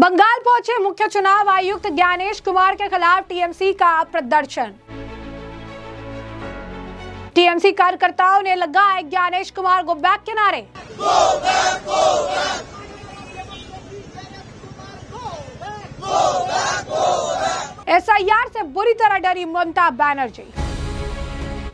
बंगाल पहुंचे मुख्य चुनाव आयुक्त ज्ञानेश कुमार के खिलाफ टीएमसी का प्रदर्शन। टीएमसी कार्यकर्ताओं ने लगाए ज्ञानेश कुमार गो बैक के नारे। एसआईआर से बुरी तरह डरी ममता बनर्जी।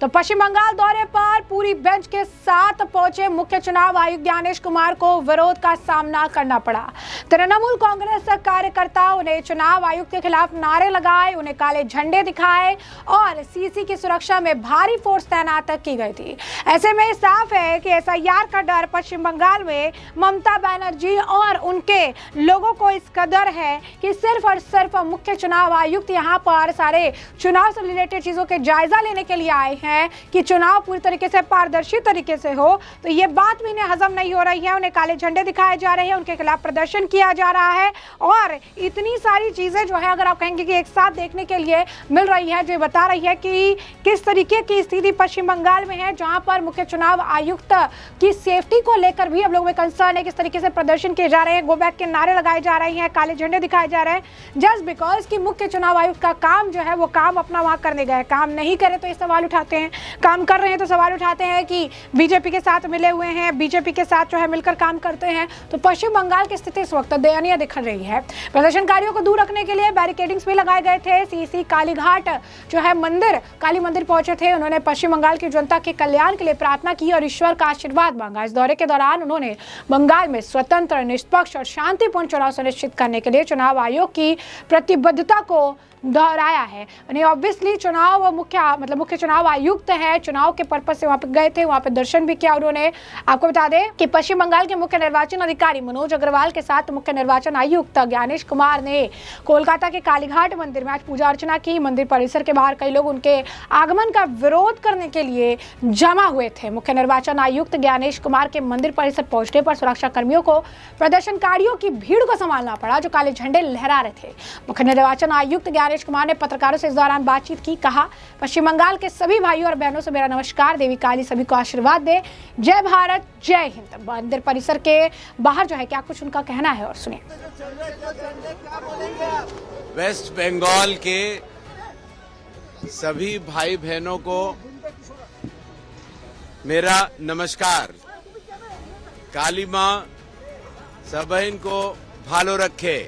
तो पश्चिम बंगाल दौरे पर पूरी बेंच के साथ पहुंचे मुख्य चुनाव आयुक्त ज्ञानेश कुमार को विरोध का सामना करना पड़ा। तृणमूल कांग्रेस कार्यकर्ताओं ने चुनाव आयुक्त के खिलाफ नारे लगाए, उन्हें काले झंडे दिखाए और सीसी की सुरक्षा में भारी फोर्स तैनात की गई थी। ऐसे में साफ है कि एसआईआर का डर पश्चिम बंगाल में ममता बनर्जी और उनके लोगों को इस कदर है कि सिर्फ और सिर्फ मुख्य चुनाव आयुक्त यहाँ पर सारे चुनाव से रिलेटेड चीजों के जायजा लेने के लिए आए हैं कि चुनाव पूरी तरीके से पारदर्शी तरीके से हो। तो ये बात भी इन्हें हजम नहीं हो रही है। उन्हें काले झंडे दिखाए जा रहे हैं, उनके खिलाफ प्रदर्शन किया जा रहा है और इतनी सारी चीजें जो है अगर आप कहेंगे कि एक साथ देखने के लिए मिल रही है, जो बता रही है कि किस तरीके की स्थिति पश्चिम बंगाल में है, जहां पर मुख्य चुनाव आयुक्त की सेफ्टी को लेकर भी हम लोग में कंसर्न है। किस तरीके से प्रदर्शन किए जा रहे हैं, गो बैक के नारे लगाए जा रहे हैं, काले झंडे दिखाए जा रहे हैं, जस्ट बिकॉज कि मुख्य चुनाव आयुक्त का काम जो है वो काम अपना वहां करने गए, काम नहीं करे तो ये सवाल उठाते हैं, काम कर रहे हैं तो सवाल उठाते हैं कि बीजेपी के साथ मिले हुए हैं, बीजेपी के साथ जो है मिलकर काम करते हैं। तो पश्चिम बंगाल की स्थिति इस वक्त दयनीय दिख रही है। प्रदर्शनकारियों को दूर रखने के लिए बैरिकेडिंग्स भी लगाए गए थे। सीसी कालीघाट जो है मंदिर, काली मंदिर पहुंचे थे। उन्होंने पश्चिम बंगाल की जनता के कल्याण के लिए प्रार्थना की और ईश्वर का आशीर्वाद मांगा। इस दौरे के दौरान उन्होंने बंगाल में स्वतंत्र, निष्पक्ष और शांतिपूर्ण चुनाव सुनिश्चित करने के लिए चुनाव आयोग की प्रतिबद्धता को दोहराया है। यानी ऑब्वियसली चुनाव मुख्य चुनाव आयुक्त है, चुनाव के पर्पज से वहां पे गए थे, वहां पे दर्शन भी किया उन्होंने। आपको बता दें कि पश्चिम बंगाल के मुख्य निर्वाचन अधिकारी मनोज अग्रवाल के साथ मुख्य निर्वाचन आयुक्त ज्ञानेश कुमार ने कोलकाता के कालीघाट मंदिर में आज पूजा अर्चना की। मंदिर परिसर के बाहर कई लोग उनके आगमन का विरोध करने के लिए जमा हुए थे। मुख्य निर्वाचन आयुक्त ज्ञानेश कुमार के मंदिर परिसर पहुंचने पर सुरक्षा कर्मियों को प्रदर्शनकारियों की भीड़ को संभालना पड़ा, जो काले झंडे लहरा रहे थे। मुख्य निर्वाचन आयुक्त ज्ञानेश कुमार ने पत्रकारों से इस दौरान बातचीत की। कहा, पश्चिम बंगाल के सभी भाइयों और बहनों से मेरा नमस्कार, देवी काली सभी को आशीर्वाद दे, जय भारत जय हिंद। मंदिर परिसर के बाहर जो है क्या कुछ उनका कहना है और सुनिए। वेस्ट बंगाल के सभी भाई बहनों को मेरा नमस्कार। काली माँ सब बहन को भालो रखे,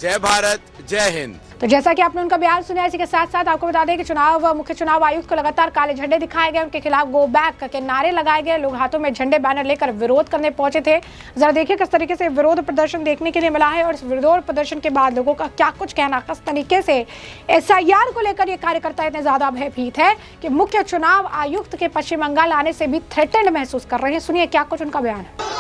जय भारत जय हिंद। तो जैसा कि आपने उनका बयान सुना, इसी के साथ साथ आपको बता दें कि मुख्य चुनाव आयुक्त को लगातार काले झंडे दिखाए गए, उनके खिलाफ गो बैक के नारे लगाए गए, लोग हाथों में झंडे बैनर लेकर विरोध करने पहुंचे थे। जरा देखिए किस तरीके से विरोध प्रदर्शन देखने के लिए मिला है और इस विरोध प्रदर्शन के बाद लोगों का क्या कुछ कहना, किस तरीके से एसआईआर को लेकर ये कार्यकर्ता इतने ज्यादा भयभीत है कि मुख्य चुनाव आयुक्त के पश्चिम बंगाल आने से भी थ्रेटेंड महसूस कर रहे हैं। सुनिए क्या कुछ उनका बयान है।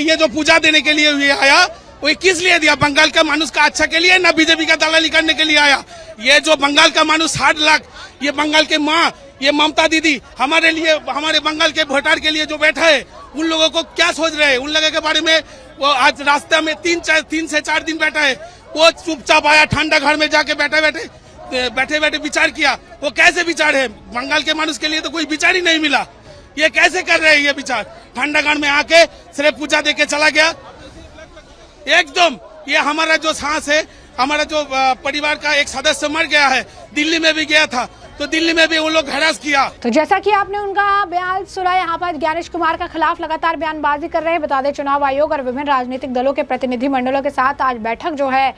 ये जो पूजा देने के लिए ये आया, वो किस लिए दिया? बंगाल का मानुष का अच्छा के लिए, ना बीजेपी का दलाली करने के लिए आया। ये जो बंगाल का मानुष 60 लाख, ये बंगाल के माँ, ये ममता दीदी हमारे लिए, हमारे बंगाल के वोटर के लिए जो बैठा है, उन लोगों को क्या सोच रहे हैं? उन लोगों के बारे में वो आज रास्ते में 3 से 4 दिन बैठा है, वो चुपचाप आया, ठंडा घर में जाके बैठे विचार किया। वो कैसे विचार है? बंगाल के मानुष के लिए तो कोई विचार ही नहीं मिला। ये कैसे कर रहे हैं ये विचार? ठंडागढ़ में आके सिर्फ पूजा देके चला गया। एकदम ये हमारा जो सांस है, हमारा जो परिवार का एक सदस्य मर गया है, दिल्ली में भी गया था, तो दिल्ली में भी उन लोग हरास किया। तो जैसा कि आपने उनका बयान सुना, यहाँ पर ज्ञानेश कुमार के खिलाफ लगातार बयानबाजी कर रहे हैं। बता दें चुनाव आयोग और विभिन्न राजनीतिक दलों के प्रतिनिधि मंडलों के साथ आज बैठक जो है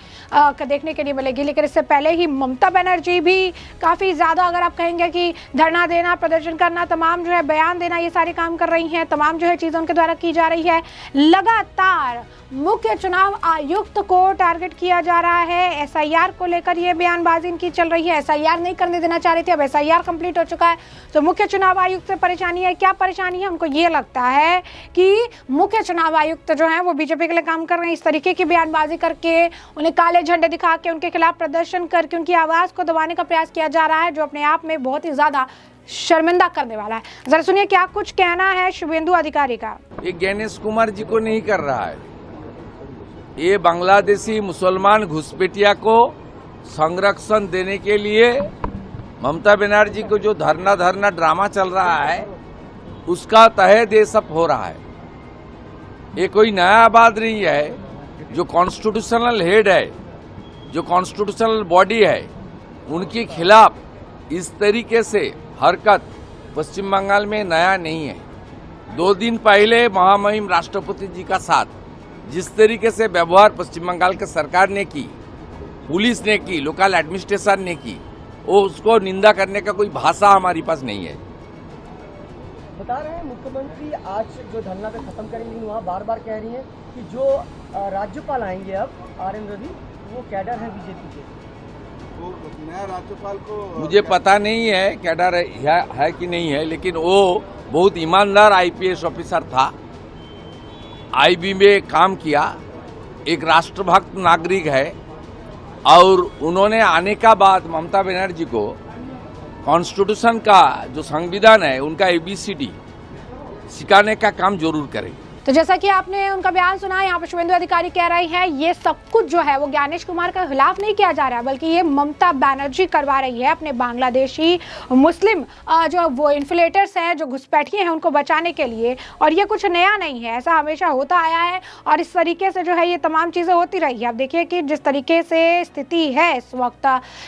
देखने के लिए मिलेगी, लेकिन इससे पहले ही ममता बनर्जी भी काफी ज्यादा, अगर आप कहेंगे कि धरना देना, प्रदर्शन करना, तमाम जो है बयान देना, ये सारे काम कर रही हैं, तमाम जो है चीजें उनके द्वारा की जा रही है। लगातार मुख्य चुनाव आयुक्त को टारगेट किया जा रहा है। एसआईआर को लेकर ये बयानबाजी इनकी चल रही है। एसआईआर नहीं करने देना चाह रहे थे अब SIR कंप्लीट हो चुका है, तो मुख्य चुनाव आयुक्त से परेशानी है। क्या परेशानी है? हमको ये लगता है कि मुख्य चुनाव आयुक्त जो है वो बीजेपी के लिए काम कर रहे हैं। इस तरीके की बयानबाजी करके, उन्हें काले झंडे दिखा के, उनके खिलाफ प्रदर्शन करके उनकी आवाज़ को दबाने का प्रयास किया जा रहा है, जो अपने आप में बहुत ही ज़्यादा शर्मिंदा करने वाला है। जरा सुनिए क्या कुछ कहना है शुभेंदु अधिकारी का। ये ज्ञानेश कुमार जी को नहीं कर रहा है, ये बांग्लादेशी मुसलमान घुसपैठिया को संरक्षण देने के लिए ममता बनर्जी को जो धरना ड्रामा चल रहा है उसका तहत ये सब हो रहा है। ये कोई नया बात नहीं है। जो कॉन्स्टिट्यूशनल हेड है, जो कॉन्स्टिट्यूशनल बॉडी है, उनके खिलाफ इस तरीके से हरकत पश्चिम बंगाल में नया नहीं है। 2 दिन पहले महामहिम राष्ट्रपति जी का साथ जिस तरीके से व्यवहार पश्चिम बंगाल की सरकार ने की, पुलिस ने की, लोकल एडमिनिस्ट्रेशन ने की, वो उसको निंदा करने का कोई भाषा हमारे पास नहीं है। बता रहे हैं मुख्यमंत्री आज जो धरना पे खत्म करेंगे, वहाँ बार बार कह रही हैं कि जो राज्यपाल आएंगे अब RN रवि, वो कैडर है बीजेपी के। वो नया राज्यपाल को मुझे पता नहीं है कैडर है कि नहीं है, लेकिन वो बहुत ईमानदार IPS ऑफिसर था, IB में काम किया, एक राष्ट्रभक्त नागरिक है, और उन्होंने आने का बाद ममता बनर्जी को कॉन्स्टिट्यूशन का जो संविधान है उनका ABCD सिखाने का काम जरूर करेंगे। तो जैसा कि आपने उनका बयान सुना, यहाँ पर शुभेंदु अधिकारी कह रही हैं ये सब कुछ जो है वो ज्ञानेश कुमार के खिलाफ नहीं किया जा रहा है, बल्कि ये ममता बनर्जी करवा रही है अपने बांग्लादेशी मुस्लिम जो वो इन्फ्लेटर्स हैं, जो घुसपैठिए हैं, उनको बचाने के लिए। और ये कुछ नया नहीं है, ऐसा हमेशा होता आया है और इस तरीके से जो है ये तमाम चीज़ें होती रही है। आप देखिए कि जिस तरीके से स्थिति है इस वक्त,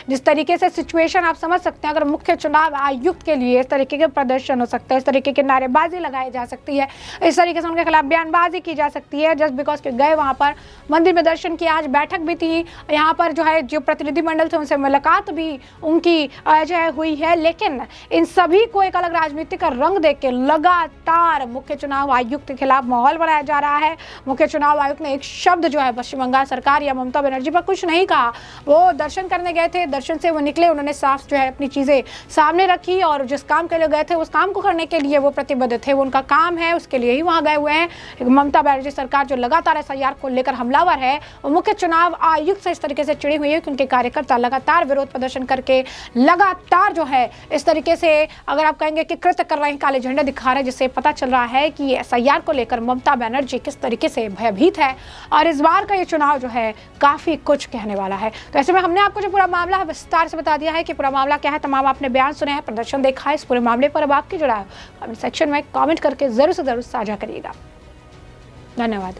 जिस तरीके से सिचुएशन आप समझ सकते हैं, अगर मुख्य चुनाव आयुक्त के लिए इस तरीके के प्रदर्शन हो सकते हैं, इस तरीके की नारेबाजी लगाई जा सकती है, इस तरीके से उनके खिलाफ बयानबाजी की जा सकती है, जस्ट बिकॉज के गए वहां पर मंदिर में दर्शन किया। आज बैठक भी थी यहाँ पर, जो है जो प्रतिनिधिमंडल थे उनसे मुलाकात भी उनकी जो है हुई है। लेकिन इन सभी को एक अलग राजनीति का रंग देख के लगातार मुख्य चुनाव आयुक्त के खिलाफ माहौल बनाया जा रहा है। मुख्य चुनाव आयुक्त ने एक शब्द जो है पश्चिम बंगाल सरकार या ममता बनर्जी पर कुछ नहीं कहा। वो दर्शन करने गए थे, दर्शन से वो निकले, उन्होंने साफ जो है अपनी चीजें सामने रखी और जिस काम के लिए गए थे उस काम को करने के लिए वो प्रतिबद्ध थे, वो उनका काम है, उसके लिए ही वहां गए हुए हैं। ममता बनर्जी सरकार जो लगातार SIR को लेकर हमलावर है, वो मुख्य चुनाव आयुक्त से इस तरीके से चिड़ी हुई है कि उनके कार्यकर्ता लगातार विरोध प्रदर्शन करके लगातार जो है इस तरीके से, अगर आप कहेंगे कि कृत्य कर रहे हैं, काले झंडे दिखा रहे हैं, जिससे पता चल रहा है कि SIR को लेकर ममता बनर्जी किस तरीके से भयभीत है और इस बार का ये चुनाव जो है काफी कुछ कहने वाला है। तो ऐसे में हमने आपको जो पूरा मामला है विस्तार से बता दिया है कि पूरा मामला क्या है। तमाम आपने बयान सुने हैं, प्रदर्शन देखा है, इस पूरे मामले पर अब आपकी जुड़ा है कमेंट सेक्शन में कमेंट करके जरूर से जरूर साझा करिएगा। धन्यवाद।